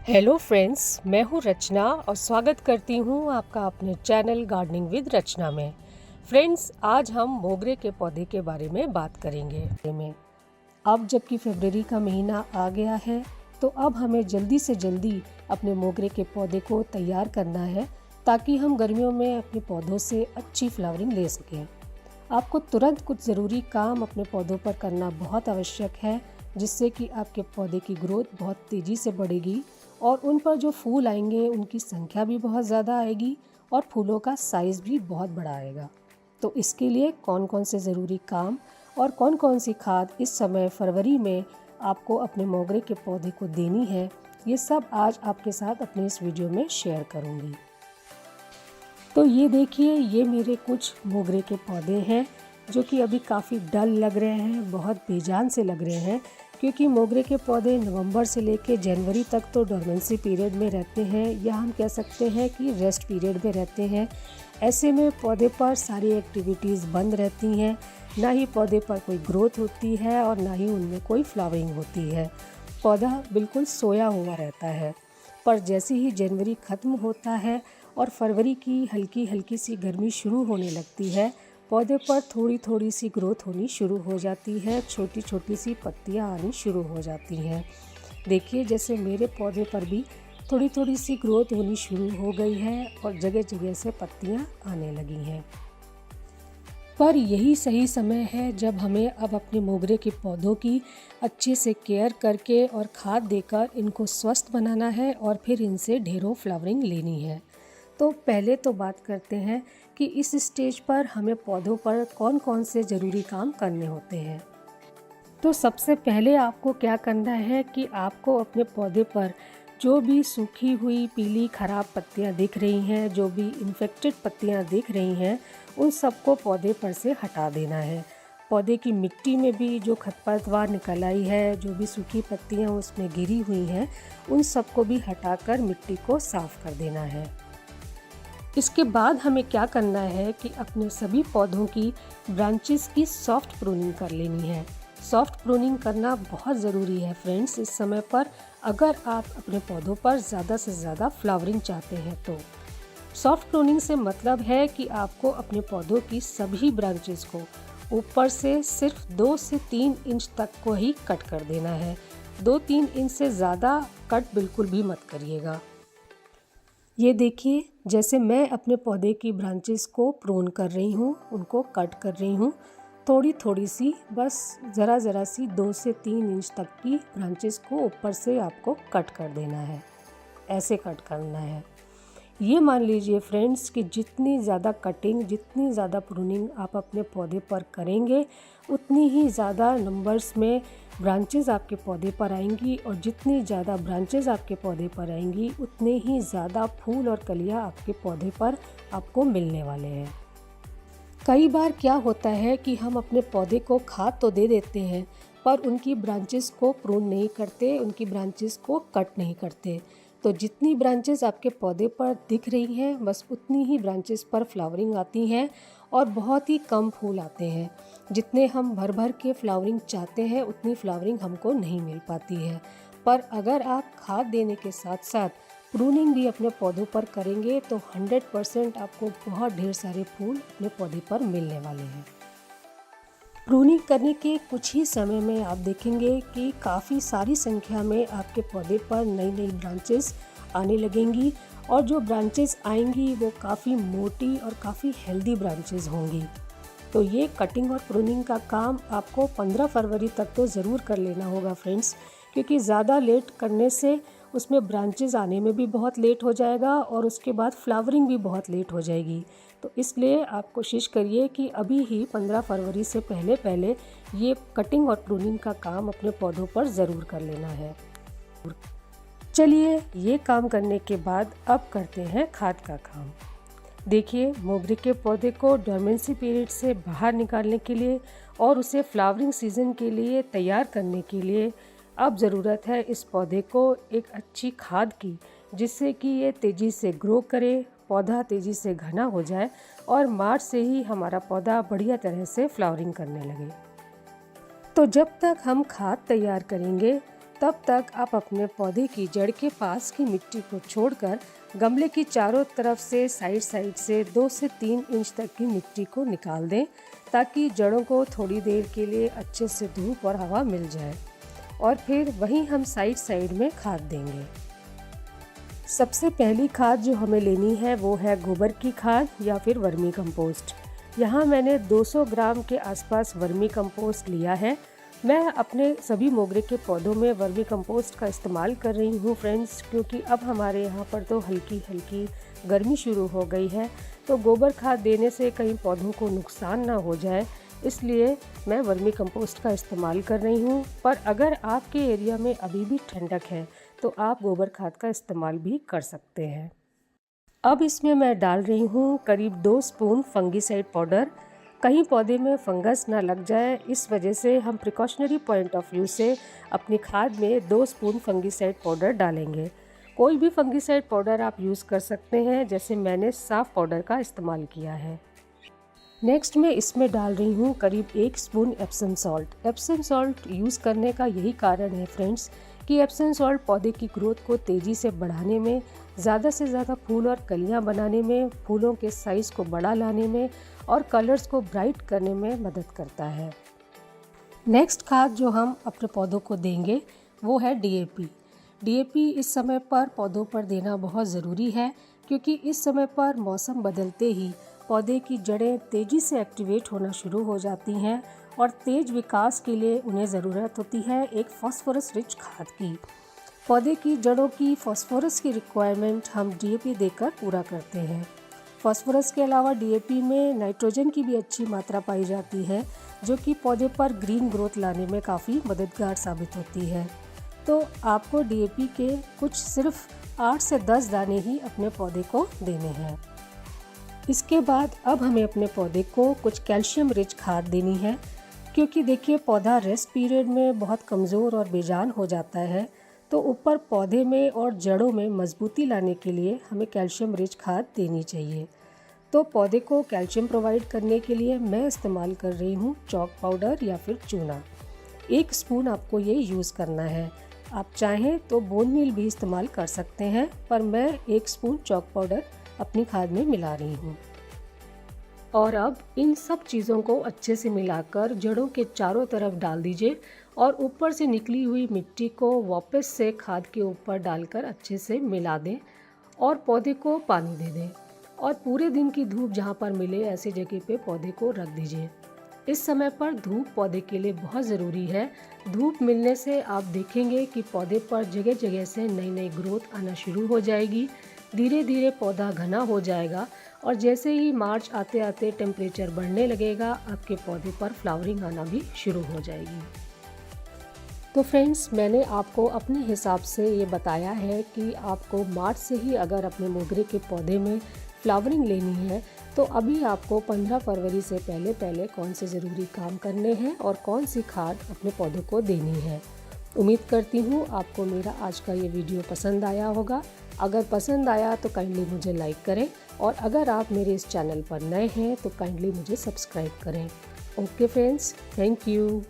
Hello friends, मैं हूँ रचना और स्वागत करती हूँ आपका अपने चैनल गार्डनिंग विद रचना में। फ्रेंड्स, आज हम मोगरे के पौधे के बारे में बात करेंगे। अब जबकि फरवरी का महीना आ गया है तो अब हमें जल्दी से जल्दी अपने मोगरे के पौधे को तैयार करना है ताकि हम गर्मियों में अपने पौधों से अच्छी फ्लावरिंग ले सकें। आपको तुरंत कुछ ज़रूरी काम अपने पौधों पर करना बहुत आवश्यक है, जिससे कि आपके पौधे की ग्रोथ बहुत तेज़ी से बढ़ेगी और उन पर जो फूल आएंगे उनकी संख्या भी बहुत ज़्यादा आएगी और फूलों का साइज़ भी बहुत बड़ा आएगा। तो इसके लिए कौन कौन से ज़रूरी काम और कौन कौन सी खाद इस समय फरवरी में आपको अपने मोगरे के पौधे को देनी है, ये सब आज आपके साथ अपने इस वीडियो में शेयर करूँगी। तो ये देखिए, ये मेरे कुछ मोगरे के पौधे हैं जो कि अभी काफ़ी डल लग रहे हैं, बहुत बेजान से लग रहे हैं, क्योंकि मोगरे के पौधे नवंबर से लेकर जनवरी तक तो डोरमेंसी पीरियड में रहते हैं, या हम कह सकते हैं कि रेस्ट पीरियड में रहते हैं। ऐसे में पौधे पर सारी एक्टिविटीज़ बंद रहती हैं, ना ही पौधे पर कोई ग्रोथ होती है और ना ही उनमें कोई फ्लावरिंग होती है। पौधा बिल्कुल सोया हुआ रहता है। पर जैसे ही जनवरी ख़त्म होता है और फरवरी की हल्की हल्की सी गर्मी शुरू होने लगती है, पौधे पर थोड़ी थोड़ी सी ग्रोथ होनी शुरू हो जाती है, छोटी छोटी सी पत्तियां आनी शुरू हो जाती हैं। देखिए, जैसे मेरे पौधे पर भी थोड़ी थोड़ी सी ग्रोथ होनी शुरू हो गई है और जगह जगह से पत्तियां आने लगी हैं। पर यही सही समय है जब हमें अब अपने मोगरे के पौधों की अच्छे से केयर करके और खाद देकर इनको स्वस्थ बनाना है और फिर इनसे ढेरों फ्लावरिंग लेनी है। तो पहले तो बात करते हैं कि इस स्टेज पर हमें पौधों पर कौन कौन से ज़रूरी काम करने होते हैं। तो सबसे पहले आपको क्या करना है कि आपको अपने पौधे पर जो भी सूखी हुई पीली खराब पत्तियां दिख रही हैं, जो भी इन्फेक्टेड पत्तियां दिख रही हैं, उन सबको पौधे पर से हटा देना है। पौधे की मिट्टी में भी जो खरपतवार निकल आई है, जो भी सूखी पत्तियां उसमें गिरी हुई हैं, उन सबको भी हटाकर मिट्टी को साफ़ कर देना है। इसके बाद हमें क्या करना है कि अपने सभी पौधों की ब्रांचेस की सॉफ्ट प्रूनिंग कर लेनी है। सॉफ्ट प्रूनिंग करना बहुत ज़रूरी है फ्रेंड्स इस समय पर, अगर आप अपने पौधों पर ज़्यादा से ज़्यादा फ्लावरिंग चाहते हैं तो। सॉफ्ट प्रूनिंग से मतलब है कि आपको अपने पौधों की सभी ब्रांचेस को ऊपर से सिर्फ 2 से 3 इंच तक को ही कट कर देना है। 2-3 इंच से ज़्यादा कट बिल्कुल भी मत करिएगा। ये देखिए, जैसे मैं अपने पौधे की ब्रांचेस को प्रून कर रही हूँ, उनको कट कर रही हूँ, थोड़ी थोड़ी सी, बस ज़रा सी 2 से 3 इंच तक की ब्रांचेस को ऊपर से आपको कट कर देना है। ऐसे कट करना है। ये मान लीजिए फ्रेंड्स कि जितनी ज़्यादा कटिंग, जितनी ज़्यादा प्रूनिंग आप अपने पौधे पर करेंगे, उतनी ही ज़्यादा नंबर्स में ब्रांचेस आपके पौधे पर आएंगी, और जितनी ज़्यादा ब्रांचेस आपके पौधे पर आएंगी उतने ही ज़्यादा फूल और कलियाँ आपके पौधे पर आपको मिलने वाले हैं। कई बार क्या होता है कि हम अपने पौधे को खाद तो दे देते हैं, पर उनकी ब्रांचेस को प्रून नहीं करते, उनकी ब्रांचेस को कट नहीं करते। तो जितनी ब्रांचेस आपके पौधे पर दिख रही हैं, बस उतनी ही ब्रांचेस पर फ्लावरिंग आती हैं और बहुत ही कम फूल आते हैं। जितने हम भर भर के फ्लावरिंग चाहते हैं उतनी फ्लावरिंग हमको नहीं मिल पाती है। पर अगर आप खाद देने के साथ साथ प्रूनिंग भी अपने पौधों पर करेंगे तो 100% आपको बहुत ढेर सारे फूल अपने पौधे पर मिलने वाले हैं। प्रूनिंग करने के कुछ ही समय में आप देखेंगे कि काफ़ी सारी संख्या में आपके पौधे पर नई नई ब्रांचेस आने लगेंगी, और जो ब्रांचेस आएंगी वो काफ़ी मोटी और काफ़ी हेल्दी ब्रांचेस होंगी। तो ये कटिंग और प्रूनिंग का काम आपको 15 फरवरी तक तो ज़रूर कर लेना होगा फ्रेंड्स, क्योंकि ज़्यादा लेट करने से उसमें ब्रांचेस आने में भी बहुत लेट हो जाएगा और उसके बाद फ्लावरिंग भी बहुत लेट हो जाएगी। तो इसलिए आप कोशिश करिए कि अभी ही 15 फरवरी से पहले पहले ये कटिंग और प्रूनिंग का काम अपने पौधों पर ज़रूर कर लेना है। चलिए, ये काम करने के बाद अब करते हैं खाद का काम। देखिए, मोगरे के पौधे को डोरमेंसी पीरियड से बाहर निकालने के लिए और उसे फ्लावरिंग सीजन के लिए तैयार करने के लिए अब ज़रूरत है इस पौधे को एक अच्छी खाद की, जिससे कि ये तेज़ी से ग्रो करे, पौधा तेज़ी से घना हो जाए और मार्च से ही हमारा पौधा बढ़िया तरह से फ्लावरिंग करने लगे। तो जब तक हम खाद तैयार करेंगे तब तक आप अपने पौधे की जड़ के पास की मिट्टी को छोड़कर गमले की चारों तरफ से साइड से 2 से 3 इंच तक की मिट्टी को निकाल दें, ताकि जड़ों को थोड़ी देर के लिए अच्छे से धूप और हवा मिल जाए। और फिर वहीं हम साइड में खाद देंगे। सबसे पहली खाद जो हमें लेनी है वो है गोबर की खाद या फिर वर्मी कंपोस्ट। यहाँ मैंने 200 ग्राम के आसपास वर्मी कंपोस्ट लिया है। मैं अपने सभी मोगरे के पौधों में वर्मी कंपोस्ट का इस्तेमाल कर रही हूँ फ्रेंड्स, क्योंकि अब हमारे यहाँ पर तो हल्की हल्की गर्मी शुरू हो गई है, तो गोबर खाद देने से कहीं पौधों को नुकसान ना हो जाए, इसलिए मैं वर्मी कंपोस्ट का इस्तेमाल कर रही हूँ। पर अगर आपके एरिया में अभी भी ठंडक है तो आप गोबर खाद का इस्तेमाल भी कर सकते हैं। अब इसमें मैं डाल रही हूँ करीब 2 स्पून फंगीसाइड पाउडर। कहीं पौधे में फंगस ना लग जाए, इस वजह से हम प्रिकॉशनरी पॉइंट ऑफ व्यू से अपनी खाद में 2 स्पून फंगीसाइड पाउडर डालेंगे। कोई भी फंगीसाइड पाउडर आप यूज़ कर सकते हैं, जैसे मैंने साफ पाउडर का इस्तेमाल किया है। नेक्स्ट मैं इसमें डाल रही हूँ करीब 1 spoon Epsom salt. Epsom salt use करने का यही कारण है फ्रेंड्स कि एप्सम सॉल्ट पौधे की ग्रोथ को तेज़ी से बढ़ाने में, ज़्यादा से ज़्यादा फूल और कलियाँ बनाने में, फूलों के साइज़ को बड़ा लाने में और कलर्स को ब्राइट करने में मदद करता है। नेक्स्ट खाद जो हम अपने पौधों को देंगे वो है डीएपी। डीएपी इस समय पर पौधों पर देना बहुत ज़रूरी है, क्योंकि इस समय पर मौसम बदलते ही पौधे की जड़ें तेज़ी से एक्टिवेट होना शुरू हो जाती हैं और तेज़ विकास के लिए उन्हें ज़रूरत होती है एक फॉस्फोरस रिच खाद की। पौधे की जड़ों की फॉस्फोरस की रिक्वायरमेंट हम डीएपी देकर पूरा करते हैं। फॉस्फोरस के अलावा डीएपी में नाइट्रोजन की भी अच्छी मात्रा पाई जाती है, जो कि पौधे पर ग्रीन ग्रोथ लाने में काफ़ी मददगार साबित होती है। तो आपको डीएपी के कुछ सिर्फ 8 से 10 दाने ही अपने पौधे को देने हैं। इसके बाद अब हमें अपने पौधे को कुछ कैल्शियम रिच खाद देनी है, क्योंकि देखिए पौधा रेस्ट पीरियड में बहुत कमज़ोर और बेजान हो जाता है, तो ऊपर पौधे में और जड़ों में मजबूती लाने के लिए हमें कैल्शियम रिच खाद देनी चाहिए। तो पौधे को कैल्शियम प्रोवाइड करने के लिए मैं इस्तेमाल कर रही हूँ चॉक पाउडर या फिर चूना। 1 स्पून आपको ये यूज़ करना है। आप चाहें तो बोन मील भी इस्तेमाल कर सकते हैं, पर मैं 1 स्पून चॉक पाउडर अपनी खाद में मिला रही हूँ। और अब इन सब चीज़ों को अच्छे से मिलाकर जड़ों के चारों तरफ डाल दीजिए और ऊपर से निकली हुई मिट्टी को वापस से खाद के ऊपर डालकर अच्छे से मिला दें और पौधे को पानी दे दें। और पूरे दिन की धूप जहाँ पर मिले ऐसी जगह पे पौधे को रख दीजिए। इस समय पर धूप पौधे के लिए बहुत ज़रूरी है। धूप मिलने से आप देखेंगे कि पौधे पर जगह जगह से नई नई ग्रोथ आना शुरू हो जाएगी। धीरे धीरे पौधा घना हो जाएगा और जैसे ही मार्च आते आते टेम्परेचर बढ़ने लगेगा, आपके पौधे पर फ्लावरिंग आना भी शुरू हो जाएगी। तो फ्रेंड्स, मैंने आपको अपने हिसाब से ये बताया है कि आपको मार्च से ही अगर अपने मोगरे के पौधे में फ्लावरिंग लेनी है, तो अभी आपको 15 फरवरी से पहले कौन से ज़रूरी काम करने हैं और कौन सी खाद अपने पौधों को देनी है। उम्मीद करती हूँ आपको मेरा आज का ये वीडियो पसंद आया होगा। अगर पसंद आया तो काइंडली मुझे लाइक करें और अगर आप मेरे इस चैनल पर नए हैं तो काइंडली मुझे सब्सक्राइब करें। Okay friends, thank you.